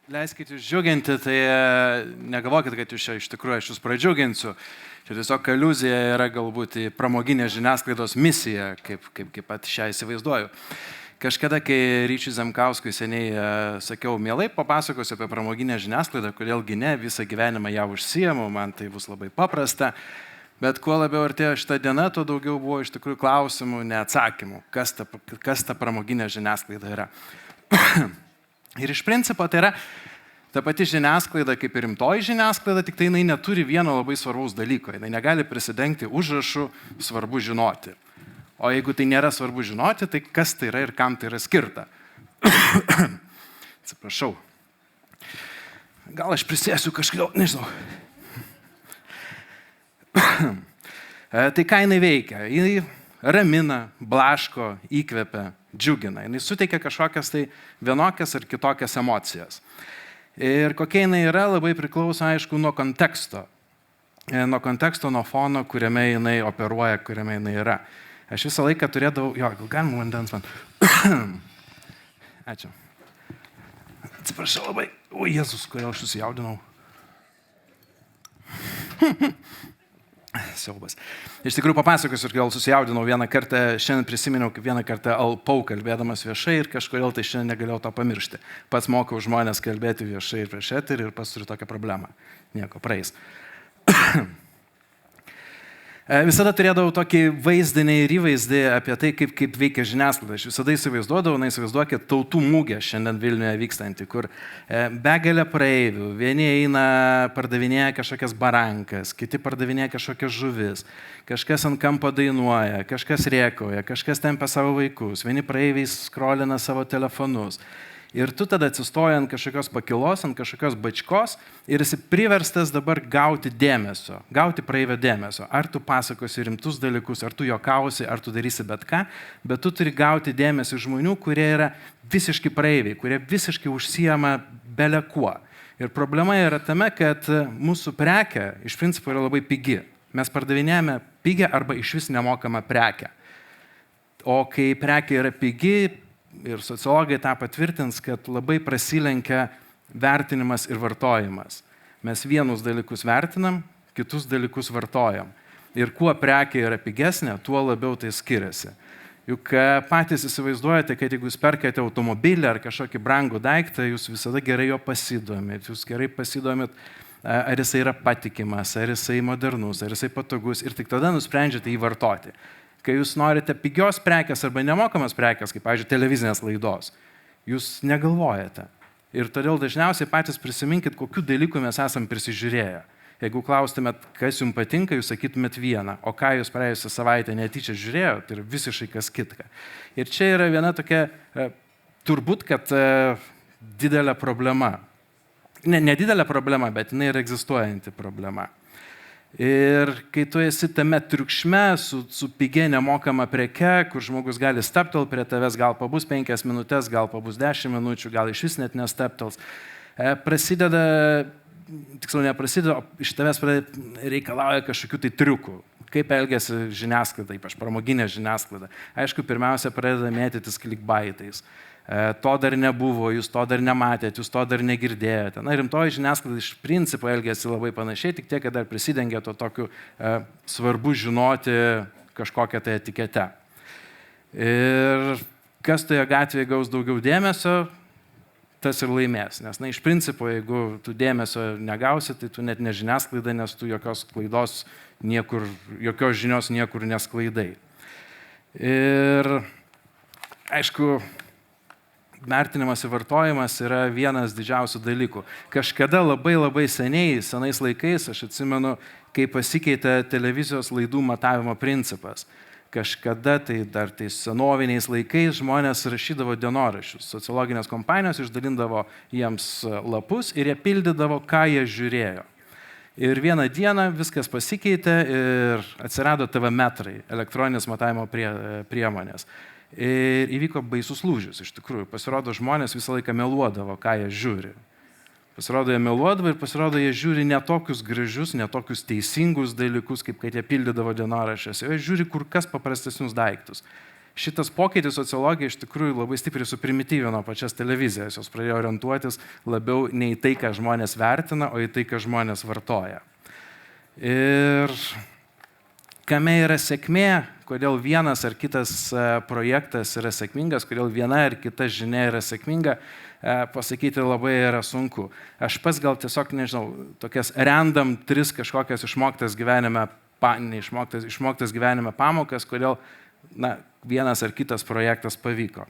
Leiskit jūs džiuginti, tai negalvokit, kad jūs čia iš tikrųjų aš jūs pradžiuginsiu. Čia tiesiog aliuzija yra galbūt į pramoginę žiniasklaidos misiją, kaip pat šią įsivaizduoju. Kažkada, kai Ryčiui Zemkauskui seniai sakiau, mielai papasakosiu apie pramoginę žiniasklaidą, kodėlgi ne, visą gyvenimą ją užsiemu, man tai bus labai paprasta. Bet kuo labiau artėjo šitą dieną, tuo daugiau buvo iš tikrųjų klausimų, neatsakymų, kas ta pramoginė žiniasklaida yra. Ir iš principo tai yra ta pati žiniasklaida kaip ir rimtoji žiniasklaida, tik tai jinai neturi vieno labai svarbaus dalyko. Jinai negali prisidengti užrašu svarbu žinoti. O jeigu tai nėra svarbu žinoti, tai kas tai yra ir kam tai yra skirta. Atsiprašau. Gal aš prisėsiu kažkodėl, nežinau. Tai ką jinai veikia? Jinai ramina, blaško, įkvepia, džiugina. Jinai suteikia kažkokias tai vienokias ar kitokias emocijas. Ir kokia jinai yra, labai priklauso, aišku, nuo konteksto. Nuo konteksto, nuo fono, kuriame jinai operuoja, kuriame jinai yra. Aš visą laiką turėdavau, gal galima vandens man. Ačiū. Atsiprašau labai. O, Jėzus, kodėl aš susijaudinau. Siaubas. Iš tikrųjų papasakosiu, ir gal susijaudinau vieną kartą, šiandien prisiminiau, kaip vieną kartą alpau kalbėdamas viešai ir kažkodėl tai šiandien negalėjau to pamiršti. Pats mokau žmonės kalbėti viešai ir prieš eterį ir pats turiu tokią problemą. Nieko, praeis. Visada turėdavau tokį vaizdinį ir įvaizdį apie tai, kaip veikia žiniasklaida. Aš visada įsivaizduokit tautų mugę šiandien Vilniuje vykstantį, kur begalė praeivių, vieni eina pardavinėja kažkokias barankas, kiti pardavinėja kažkokias žuvis, kažkas ant kampo dainuoja, kažkas rėkauja, kažkas tempia savo vaikus, vieni praeiviai skrolina savo telefonus. Ir tu tada atsistoji ant kažkokios pakilos, ant kažkokios bačkos ir esi priverstas dabar gauti dėmesio, gauti praeivio dėmesio. Ar tu pasakosi rimtus dalykus, ar tu juokausi, ar tu darysi bet ką, bet tu turi gauti dėmesį žmonių, kurie yra visiškai praeiviai, kurie visiškai užsiema bele kuo. Ir problema yra tame, kad mūsų prekė iš principo yra labai pigi. Mes pardavinėjame pigę arba iš vis nemokamą prekę. O kai prekė yra pigi, ir sociologai tą patvirtins, kad labai prasilenkia vertinimas ir vartojimas. Mes vienus dalykus vertinam, kitus dalykus vartojam. Ir kuo prekė yra pigesnė, tuo labiau tai skiriasi. Juk patys įsivaizduojate, kad jeigu jūs perkate automobilį ar kažkokį brangų daiktą, jūs visada gerai jo pasidomit. Jūs gerai pasidomit, ar jisai yra patikimas, ar jisai modernus, ar jisai patogus ir tik tada nusprendžiate jį vartoti. Kai jūs norite pigios prekės arba nemokamas prekės, kaip, pavyzdžiui, televizinės laidos, jūs negalvojate. Ir todėl dažniausiai patys prisiminkit, kokių dalykų mes esam prisižiūrėję. Jeigu klaustumėt, kas jums patinka, jūs sakytumėt vieną, o ką jūs praėjusią savaitę netyčia žiūrėjote, tai yra visiškai kas kitka. Ir čia yra viena tokia, turbūt, kad didelė problema. Ne didelė problema, bet jinai yra egzistuojanti problema. Ir kai tu esi tame triukšme su pigia nemokama preke, kur žmogus gali steptelt prie tavęs, gal pabus 5 minutės, gal pabus 10 minučių, gal iš vis net nesteptels, prasideda, tiksliau neprasideda, o iš tavęs reikalauja kažkokių tai triukų. Kaip elgiasi žiniasklaida, ypač pramoginė žiniasklaida. Aišku, pirmiausia, pradeda mėtytis clickbaitais. To dar nebuvo, jūs to dar nematėte, jūs to dar negirdėjote. Na, rimtoji žiniasklaida iš principo elgiasi labai panašiai, tik tiek, kad dar prisidengia to tokiu svarbu žinoti kažkokią tai etiketę. Ir kas toje gatvėje gaus daugiau dėmesio, tas ir laimės. Nes, na, iš principo, jeigu tu dėmesio negausi, tai tu net ne žiniasklaida, nes tu jokios klaidos niekur, jokios žinios niekur nesklaidai. Ir, aišku, vertinimas ir vartojimas yra vienas didžiausių dalykų. Kažkada labai senais laikais, aš atsimenu, kai pasikeitė televizijos laidų matavimo principas. Kažkada tai dar tais senoviniais laikais žmonės rašydavo dienoraščius. Sociologinės kompanijos išdalindavo jiems lapus ir jie pildydavo, ką jie žiūrėjo. Ir vieną dieną viskas pasikeitė ir atsirado TV metrai, elektroninės matavimo priemonės. Ir įvyko baisus lūžis, iš tikrųjų. Pasirodo, žmonės visą laiką meluodavo, ką jie žiūri. Pasirodo, jie meluodavo ir pasirodo, jie žiūri ne tokius gražius, ne tokius teisingus dalykus, kaip kad jie pildydavo dienoraščiuose. Jie žiūri kur kas paprastesnius daiktus. šitas pokytis sociologija iš tikrųjų labai stipriai suprimityvino pačias televizijas. Jos pradėjo orientuotis labiau ne į tai, ką žmonės vertina, o į tai, ką žmonės vartoja. Ir kame yra sėkmė, kodėl vienas ar kitas projektas yra sėkmingas, kodėl viena ar kita žinia yra sėkminga, pasakyti labai yra sunku. Aš pats gal tiesiog, nežinau, tokias random 3 kažkokias išmoktas gyvenime pamokas, kodėl vienas ar kitas projektas pavyko.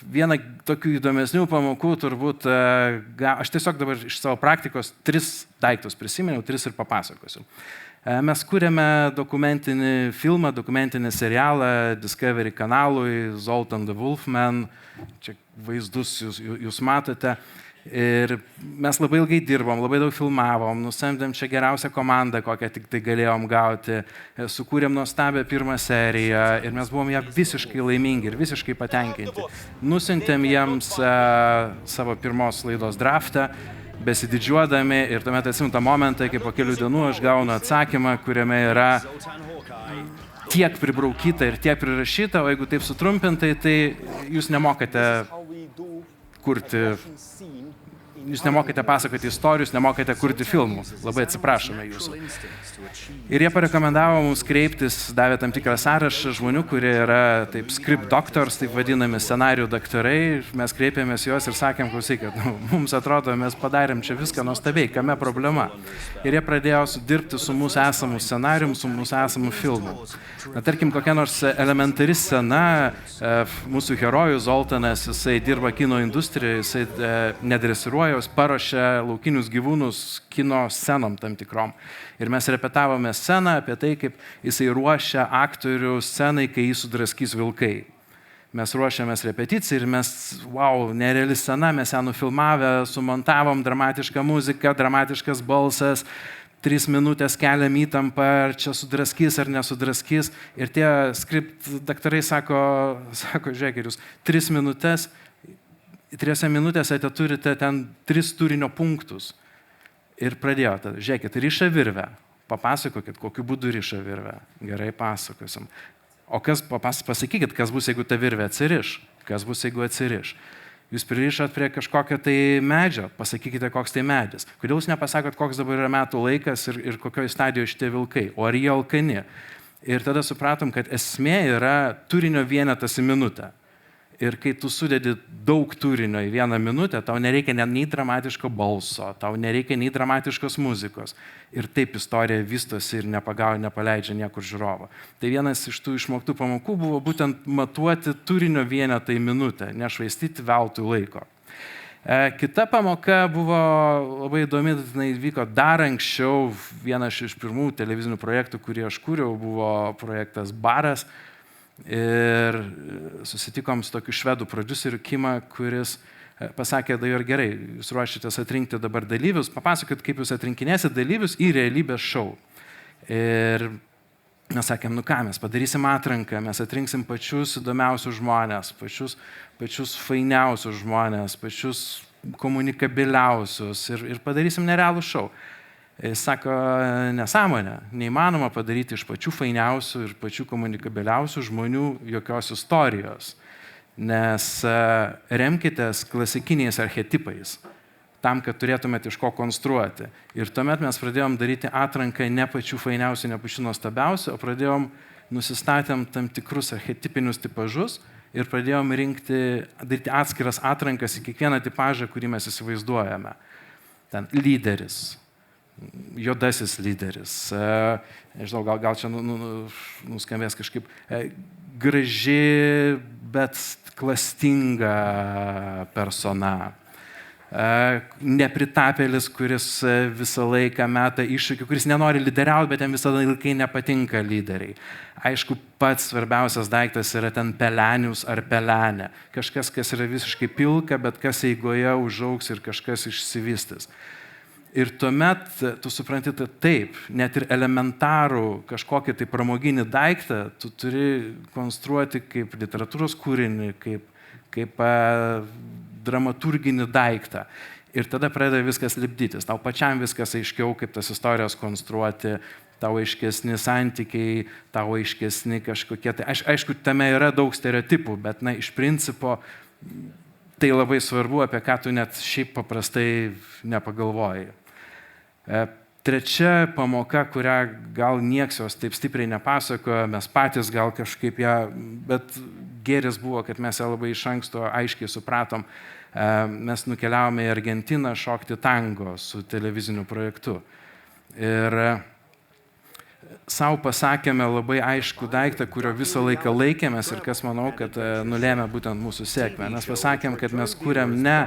Viena tokių įdomesnių pamokų turbūt, aš tiesiog dabar iš savo praktikos 3 daiktus prisiminiau, 3 ir papasakosiu. Mes kūrėme dokumentinį filmą, dokumentinį serialą Discovery kanalui, Zoltan the Wolfman, čia vaizdus jūs matote. Ir mes labai ilgai dirbom, labai daug filmavom, nusamdėm čia geriausią komandą, kokią tik tai galėjom gauti, sukūrėm nuostabią 1 seriją ir mes buvom ją visiškai laimingi ir visiškai patenkinti. Nusintėm jiems savo 1 laidos draftą, besididžiuodami ir tuomet atsimenu tą momentą, kai po kelių dienų aš gaunu atsakymą, kuriame yra tiek pribraukyta ir tiek prirašyta, o jeigu taip sutrumpintai, tai jūs nemokate kurti, jūs nemokate pasakoti istorijus, nemokate kurti filmų. Labai atsiprašome jūsų. Ir jie parekomendavo mums kreiptis, davė tam tikrą sąrašą žmonių, kurie yra taip script doctors, taip vadinami scenarijų daktarai. Mes kreipėmės juos ir sakėm, klausykit, mums atrodo, mes padarėm čia viską nuostabiai, kame problema. Ir jie pradėjo dirbti su mūsų esamų scenarijum, su mūsų esamų filmų. Tarkim, kokia nors elementari scena, mūsų herojus Zoltanas, jisai dirba kino industrijoje, jisai nedresiruoja, paruošia laukinius gyvūnus kino scenom tam tikrom. Ir mes repetavome sceną apie tai, kaip jisai ruošia aktorių scenai, kai jį sudraskys vilkai. Mes ruošiamės repeticiją ir mes, nereali scena, mes ją nufilmavę, sumontavom dramatišką muziką, dramatiškas balsas, 3 minutės keliam įtampą, ar čia sudraskys ar nesudraskys. Ir tie script daktarai sako, žiūrėkit, jūs 3 minutės, 3 minutėse turite ten 3 turinio punktus. Ir pradėjo, žiūrėkit, riša virvę. Papasakokit, kokiu būdu riša virvę. Gerai, pasakosim. O pasakykit, kas bus, jeigu ta virvė atsiriš. Kas bus, jeigu atsiriš. Jūs pririšat prie kažkokio tai medžio, pasakykite, koks tai medis. Kodėl jūs nepasakot, koks dabar yra metų laikas ir kokioje stadijoje šitie vilkai, o ar jie alkani. Ir tada supratom, kad esmė yra turinio vienetas į minutę. Ir kai tu sudedi daug turinio į 1 minutę, tau nereikia nei dramatiško balso, tau nereikia nei dramatiškos muzikos. Ir taip istorija vystosi ir nepaleidžia niekur žiūrovo. Tai vienas iš tų išmoktų pamokų buvo būtent matuoti turinio vienetą į minutę, nešvaistyti veltui laiko. Kita pamoka buvo labai įdomi, tai vyko dar anksčiau. Vienas iš pirmų televizinių projektų, kurį aš kūriau, buvo projektas Baras. Ir susitikom su tokiu švedų prodiuseriu Kimą, kuris pasakė, dabar gerai, jūs ruošitės atrinkti dabar dalyvius, papasakot, kaip jūs atrinkinėsit dalyvius į realybės šou. Ir mes sakėm, ką, mes padarysim atranką, mes atrinksim pačius įdomiausius žmonės, pačius fainiausius žmonės, pačius komunikabiliausius ir padarysim nerealų šou. Jis sako, nesąmonė, neįmanoma padaryti iš pačių fainiausių ir pačių komunikabiliausių žmonių jokios istorijos, nes remkitės klasikiniais archetipais, tam, kad turėtumėte iš ko konstruoti. Ir tuomet mes pradėjom daryti atranką ne pačių fainiausių, ne pačių nuostabiausių, o pradėjom nusistatėm tam tikrus archetipinius tipažus ir pradėjom daryti atskiras atrankas į kiekvieną tipažą, kurį mes įsivaizduojame. Ten lyderis, juodasis lyderis, nežinau, gal čia nuskambės kažkaip graži, bet klastinga persona. Nepritapėlis, kuris visą laiką meta iššūkį, kuris nenori lyderiauti, bet jam visą laiką nepatinka lyderiai. Aišku, pats svarbiausias daiktas yra ten pelenius ar pelenė. Kažkas, kas yra visiškai pilka, bet kas eigoje užaugs ir kažkas išsivystys. Ir tuomet tu supranti, kad taip, net ir elementarų kažkokį tai pramoginį daiktą tu turi konstruoti kaip literatūros kūrinį, kaip dramaturginį daiktą. Ir tada pradeda viskas lipdytis. Tau pačiam viskas aiškiau, kaip tas istorijas konstruoti, tau aiškesni santykiai, tau aiškesni kažkokie. Tai aišku, tame yra daug stereotipų, bet iš principo tai labai svarbu, apie ką tu net šiaip paprastai nepagalvoji. Trečia pamoka, kurią gal nieks jos taip stipriai nepasakojo, mes patys gal kažkaip ją, bet gėris buvo, kad mes ją labai iš anksto aiškiai supratom. Mes nukeliavome į Argentiną šokti tango su televiziniu projektu. Ir savo pasakėme labai aišku daiktą, kurio visą laiką laikėmės ir kas manau, kad nulėmė būtent mūsų sėkmę. Mes pasakėm, kad mes kūrėm ne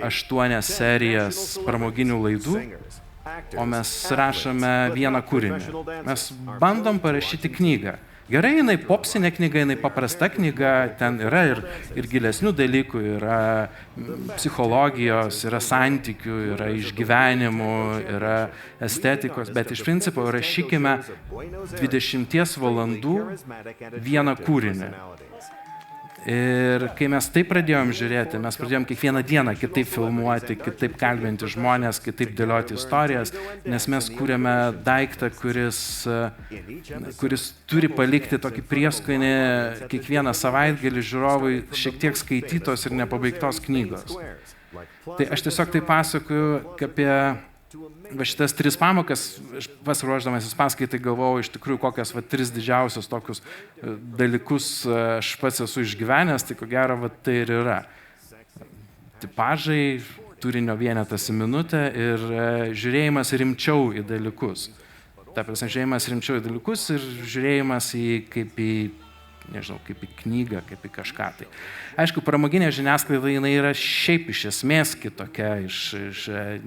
8 serijas pramoginių laidų, o mes rašome vieną kūrinį. Mes bandom parašyti knygą. Gerai, jinai popsinė knyga, jinai paprasta knyga, ten yra ir gilesnių dalykų, yra psichologijos, yra santykių, yra išgyvenimų, yra estetikos, bet iš principo rašykime 20 valandų vieną kūrinį. Ir kai mes taip pradėjom žiūrėti, mes pradėjom kiekvieną dieną kitaip filmuoti, kitaip kalbinti žmonės, kitaip dėlioti istorijas, nes mes kūrėme daiktą, kuris turi palikti tokį prieskonį kiekvieną savaitgalį žiūrovui šiek tiek skaitytos ir nepabaigtos knygos. Tai aš tiesiog tai pasakoju apie šitas 3 pamokas, pasiruošdamasis paskaitai galvojau iš tikrųjų, kokias 3 didžiausios tokius dalykus aš pats esu išgyvenęs, tai ko gero tai ir yra. Tipažai, turinio vienetas į minutę ir žiūrėjimas rimčiau į dalykus. Ta prasme, žiūrėjimas rimčiau į dalykus ir žiūrėjimas kaip į knygą, kaip į kažką. Tai. Aišku, pramoginė žiniasklaida jinai yra šiaip iš esmės kitokia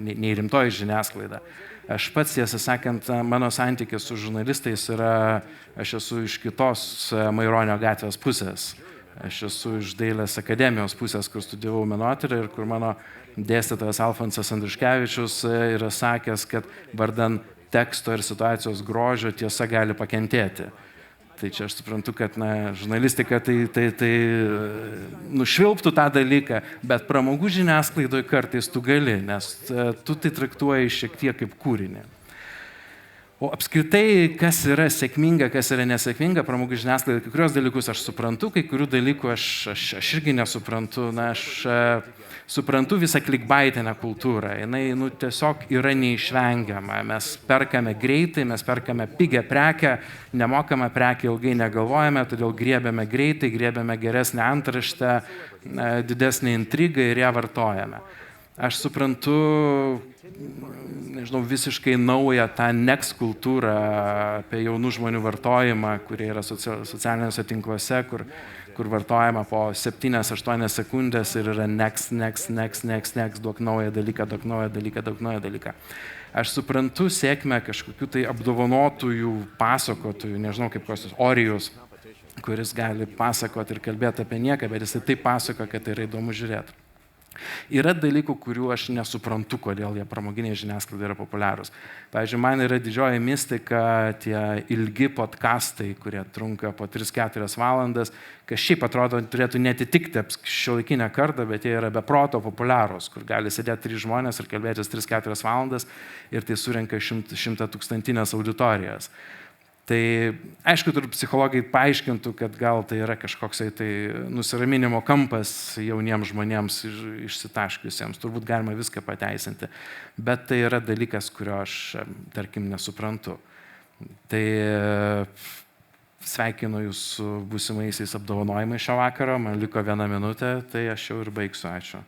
nei rimtoji žiniasklaida. Aš pats, tiesą sakant, mano santykis su žurnalistais aš esu iš kitos Maironio gatvės pusės. Aš esu iš Dailės akademijos pusės, kur studijavau menotyrą ir kur mano dėstytojas Alfonsas Andriuškevičius yra sakęs, kad vardan teksto ir situacijos grožio tiesa gali pakentėti. Tai čia aš suprantu, kad žurnalistika tai nušvilptų tą dalyką, bet pramogų žiniasklaidoje kartais tu gali, nes tu tai traktuoji šiek tiek kaip kūrinį. O apskritai, kas yra sėkminga, kas yra nesėkminga, pramogų žiniasklaida, kai kurios dalykus aš suprantu, kai kurių dalykų aš irgi nesuprantu. Aš suprantu visą klikbaitinę kultūrą. Jinai tiesiog yra neišvengiama. Mes perkame greitai, mes perkame pigę prekę, nemokamą prekę ilgai negalvojame, todėl griebiame greitai, griebiame geresnę antraštę, didesnį intrigą ir ją vartojame. Aš suprantu, visiškai naują tą next kultūrą apie jaunų žmonių vartojimą, kurie yra socialiniuose tinkluose, kur vartojama po 7-8 sekundės ir yra next, duok naują dalyką. Aš suprantu sėkmę kažkokių tai apdovanotųjų, pasakotojų, nežinau kaip kokios Orijus, kuris gali pasakoti ir kalbėti apie nieką, bet jis taip pasako, kad tai yra įdomu žiūrėti. Yra dalykų, kurių aš nesuprantu, kodėl jie pramoginėje žiniasklaidoje yra populiarūs. Pavyzdžiui, man yra didžioji mistika tie ilgi podcastai, kurie trunka po 3-4 valandas, kas šiaip atrodo turėtų netitikti šiuolaikinę kartą, bet jie yra beproto populiarūs, kur gali sėdėti 3 žmonės ir kalbėtis 3-4 valandas ir tai surenka 100-tūkstantinės auditorijas. Tai aišku, turbūt psichologai paaiškintų, kad gal tai yra kažkoks nusiraminimo kampas jauniems žmonėms išsitaškiusiems. Turbūt galima viską pateisinti. Bet tai yra dalykas, kurio aš, tarkim, nesuprantu. Tai sveikinu jūs su būsimaisiais apdovanojimais šio vakaro. Man liko 1 minutė, tai aš jau ir baigsiu. Ačiū.